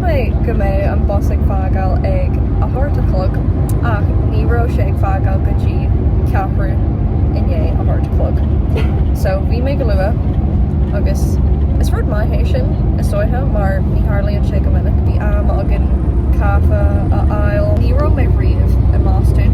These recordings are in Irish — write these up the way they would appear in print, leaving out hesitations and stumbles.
mé go mé an bosig fágal ag a hortaclog ach ní ró sé ag fágal go dtí ceathraí inné a hortaclog. So bhí mé go luath agus is rud mai hééis sin is dóithe mar ní háirlaíonn sé go minic bhí am agan cafa a aisle. Ní ró mé riamh i Bostún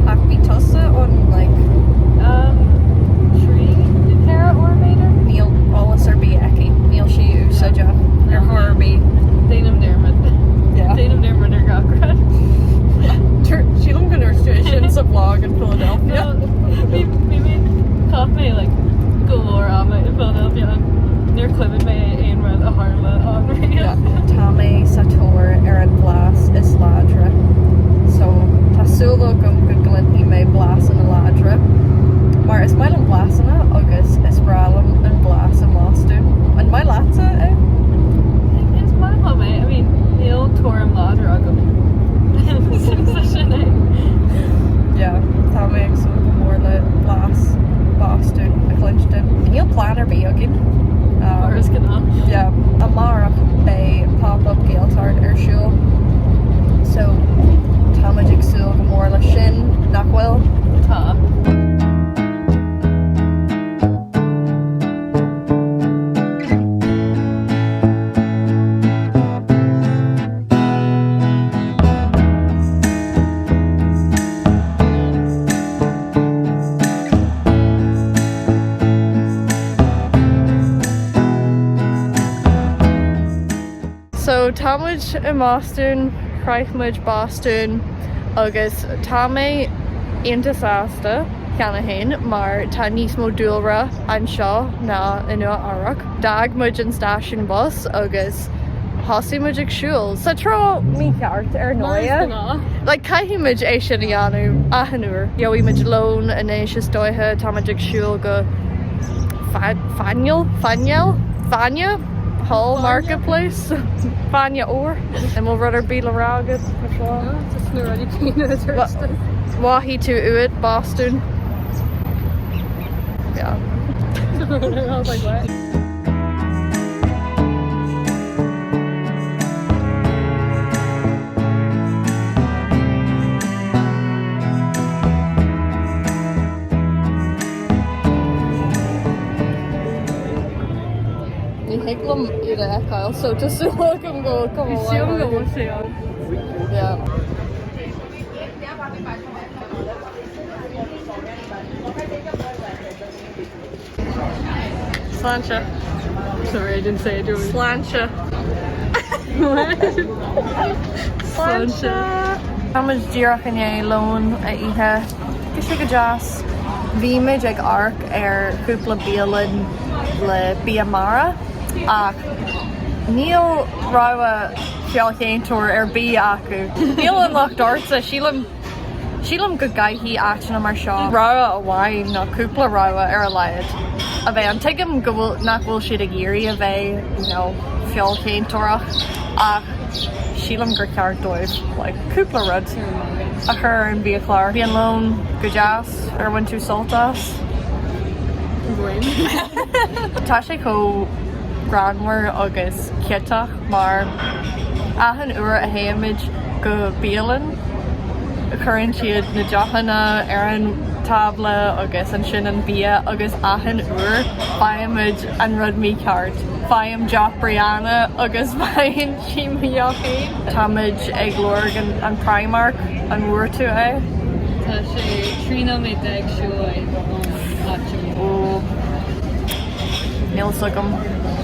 ach bhí tusa ón tree Cara or Mater? Níl álas ar bí eici níl si úsáide ar Harbour. Déanam Dermot. Déanam Dermot ar gachrad. Sílam go nuirtuisi sa blog in Philadelphia. We made coffee like galore am in Philadelphia and near climbing me aon rud a Harla on radio. Tá mé sa tóir ar an blas is ládra. So tásúla gom go glinní mé blas an ládra. Mar is mail an blasanna agus is bralam an blas in Bostún. An mai láta é? It's my home, I mean, níl tuairim ládra agam. Yeah, tá mé ag súla go mór le blas Bostún a Clinston. Níl plán ar bí agin. Is gná. Yeah, a marach é pop-up Gaeltart ar siúl. So tá muid ag súla go mór le sin nach bhfuil. Tá. So tá muid i Bostún, Shroich muid Bostún agus tá mé intasásta ceanna hain mar tá níos mó dúilra an seo ná in nua arach. Dag muid an stáisiún bus agus hosí muid ag siúil. Sa tro mí ceart ar nóia. Like caithí muid é sin anú a hanúr. Joí muid lón in éis is dóithe tá muid ag siúil go Faneuil Hall Marketplace. Fania or and we'll rudder be Laragad before. Just no ready to Wahi to Uid, Bostún. Yeah. I was like, what? Higglum i the Gaeilge, so just to look and go, come on. Yeah. Sláinte. Sorry, I didn't say it. Sláinte. Sláinte. Tá muid díreach in é lón a ithe. Gus go jazz. Bhí muid ag arc ar cúpla bíalan le Biamara. Ach níl ráha fiolchéintúir ar bí acu. Níl an lech dorsa sílam go gaithí aachna mar seo. Ráha a bhhain ná cúpla ráha ar a leiad. A bheith an tuigim go bhfuil nach bhfuil siad ag iarraí a bheith fiolchéintúireach ach sílam gur ceart dóibh like cúpla rud a chur an bí a chlár. Bhí an lón go jazz ar bhain tú soltas. Tá sé có Granmar agus Kietach mar ahan uair a héimiid go bíalan chuann siad na deochanna ar an tabla agus an sin an bia agus ahan uair bhaimiid an rud mí ceart. Bhaim Jock Brianna agus bhain si miochaí. Táid ag glóir an Primark an uair tú é. Tá sé trína mé deag siúil ó níl sugam.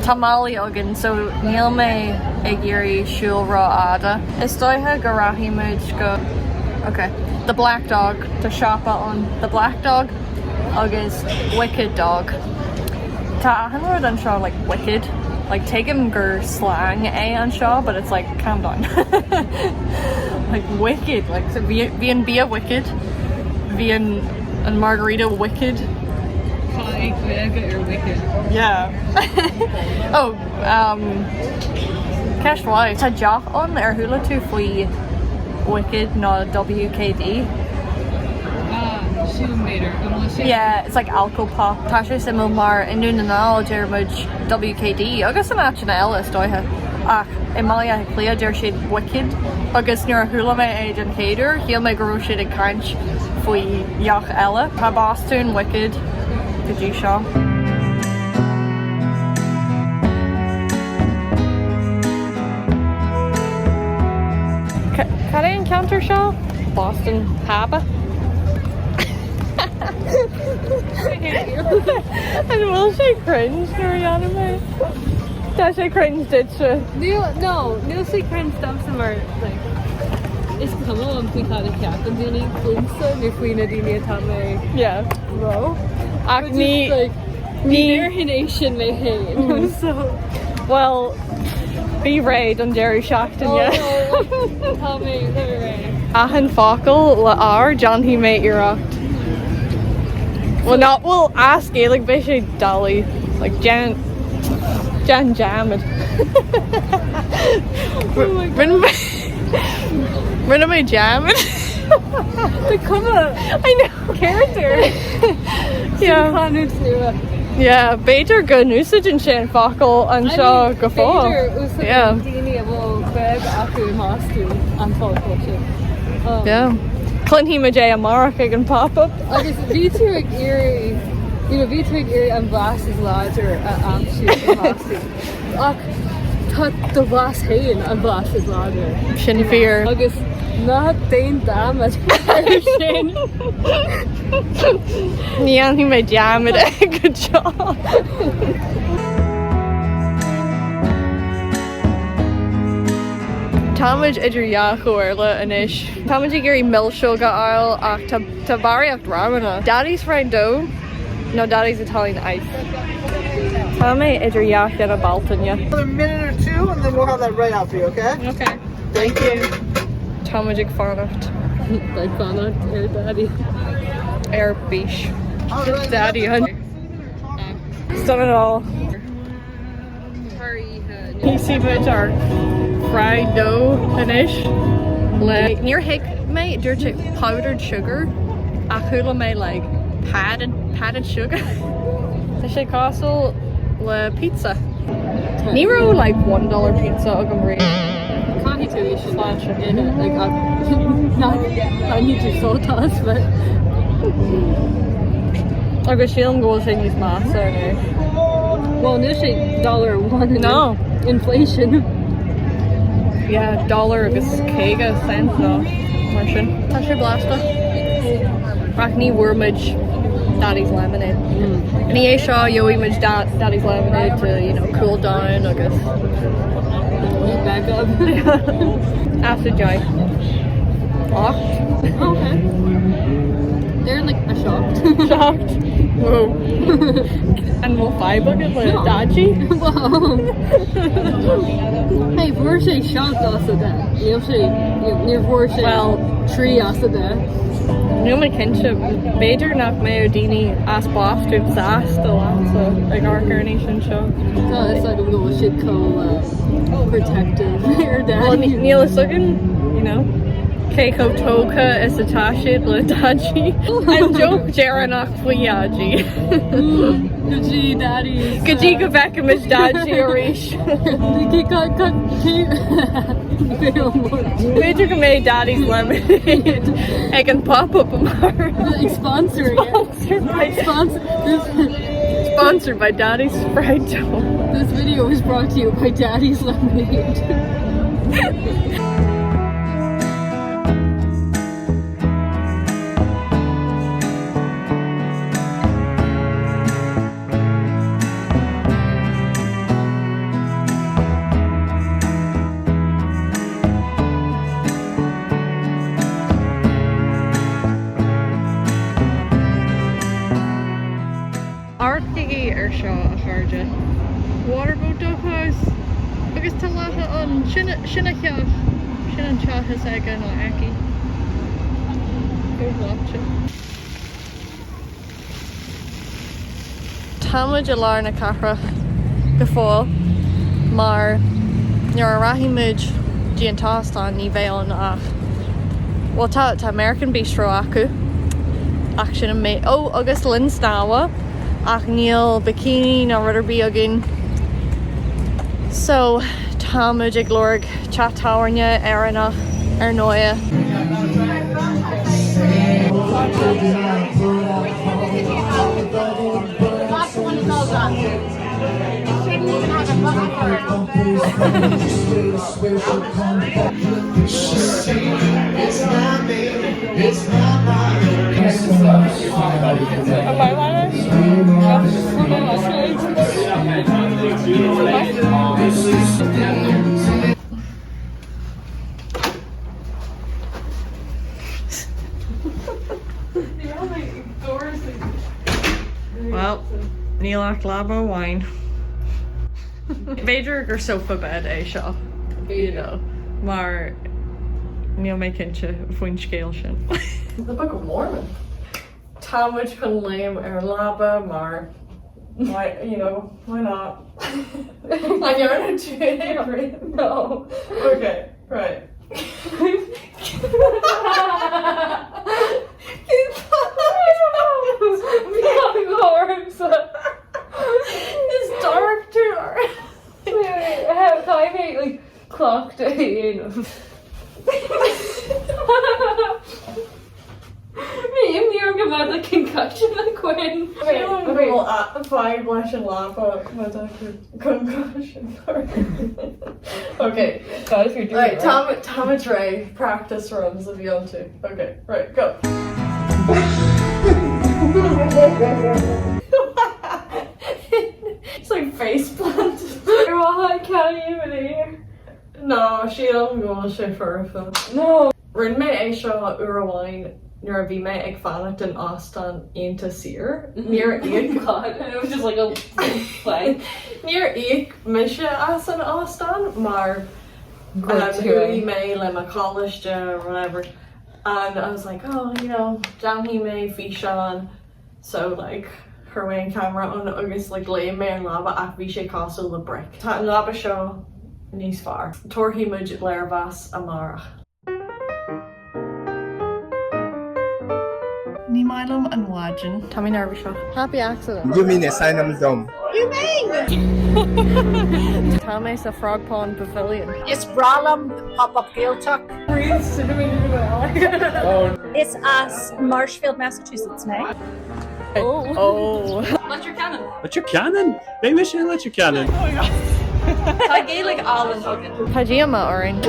Tá málaí agan, so níl mé ag iarraí siúil rá ada. Is dóithe go rathíimiid go... Okay. The Black Dog, the shop on The Black Dog agus Wicked Dog. Tá ahan rud an seo like wicked. Like take him gur slang an seo, but it's like calm down. Like wicked, like so bhí an bia wicked. Bhí an margarita wicked. Yeah. Oh, Cashwai. Tá deach on ar thula tú faoi Wicked ná WKD. Yeah, it's like alcopop. Tá sé simú mar inú na ná dearmuid WKD agus an áitina eile is dóithe. ach I mai a léidir siad wicked agus nuair a thula mé é an chéidir híal mé gurú siad ag caint faoi dheach eile tá Bostún wicked go dtí seo. Cad é an counter seo? Bostún Harbour. And will she cringe nuair dhéanam mé? Tá sé cringe did se? Níl sé cringe stam sa mar is cuma an faoi tá a ceap an daoine clúmsa ní faoine daoine atá mé ro. Ach ní hinnééis sin mé hain so well bí réid an Jerry Shaachtain tá mé ré. Ahan focail le ár John hí mé iirecht. Well not well ask Gaeilge be sé dolly like Jan jammed. Rinne mé jammed. The cuma I know character. Yeah, Beidir go núsid an sin focail an seo go fá. Yeah. Daoine a bhfuil beg acu mású an fáil sin. Yeah. Clun hí dé amach ag an pop-up. Agus bhí tú ag irí, bhí tú ag irí an bhas is láidir a amsú mású. Ach tá do bhas hain an bhas is láidir. Sin fear. Agus ná daon dámad sin. Ní an hí mé jammed ag go seo. Táid idir jaachúir le inis. Táid I gurí milseog a ail ach tá baraíocht rámanna. Daddy's friend dough? No, Daddy's Italian ice. Tá mé idir jaach ar a baltaine. Another minute or two and then we'll have that right out for you, okay? Okay. Thank you. Táid ag fanacht. Like fannacht daddy. Bís. All right. Daddy hun. Done it all. Easy bit our fried dough inis. Like near hick mate, dirty powdered sugar. A hula me like padded sugar. The shake castle le pizza. Nero like $1 pizza a gumri. Can't do it slash in it like not I need to salt us but Agus sílam ggóil sin níos más ar nu. well nu sé $1 No. inflation. Yeah, dollar agus céige cent no. Mar sin. Tá sé blasta. Rach ní bhuairmid Daddy's lemonade. Ní é seo dheoimid Daddy's lemonade to, cool down agus. Back up. After joy. Ocht. Okay. They're like a shocked. Shocked. Whoa. And we'll 5 bucket like dodgy. Wow. Hey, bhfuair sé shocked as that. Níor bhfuair sé trí as that. Nu my kinship Beidir nach mé o daoine as Bostún sas do lása ag arcarnation show. No, it's like a little shit protective. Your Well, daddy. Neil is looking, Keiko Toka is a tashid le daji. And joke Jaranach Fliaji. Gaji daddy. Gaji go back and Miss Daji Arish. Beidir go mé Daddy's lemonade. I can pop up a mar. Sponsoring Sponsored by Daddy's fried dough. This video was brought to you by Daddy's Lemonade. Artigi seo a charge. Waterboat dochas agus tá látha an sinna cheach sin an teachas aige nó aici. Go bláte. Táid a lár na cara go fáil mar nuair a rathimid dí an t-óstán ní bhéann ach. Well tá American bistro acu ach sin mé agus linn stáha ach níl bikini na ruidir bí agin. So Támuid ag glórig chattáirne arana ar nóia. Well, níl leaba wine. Beidir gur sofa bed é seo, you know, mar níl mé cinse faoin scéal sin. The Book of Mormon. Támuid chun léim ar leaba mar, why, you know, why not? Like you're in a tree. No. Okay, right. It's dark too. Have time like clocked in. Me near about the concussion of Quinn. Okay, well, at 5 leis an leaba with a concussion. Okay, God, if you're doing right, it right. Támuid Ray, practice runs if you want to. Okay, right, go. It's like face planted. I can't even hear. No, she don't go shit for a film. No. Rin me é seo uairháin nuair a bhí me ag fannacht an óstán aonta sir. Níor iad God, it was just like a play. Níor iad mise as an óstán, mar thuí me le my college or whatever. And I was like, oh, you know, Jamie me fi sean. So like her way camera on agus like léim me an leaba ach bhí sé cosú le brick. Tá an leaba seo níos far. Torthaí muid léirbhas amárach. Ní mailm an bháidin. Tá mí nervous seo. Happy accident. You mean a sign I'm dumb? Tá mé sa Frog Pond Pavilion. Is bralam pop-up Gaeilge. It's us, Marshfield, Massachusetts, now. Oh. Let your cannon. Let your cannon? Maybe I should let your cannon. Tá Gaeilge all in Hogan. Pajama orange.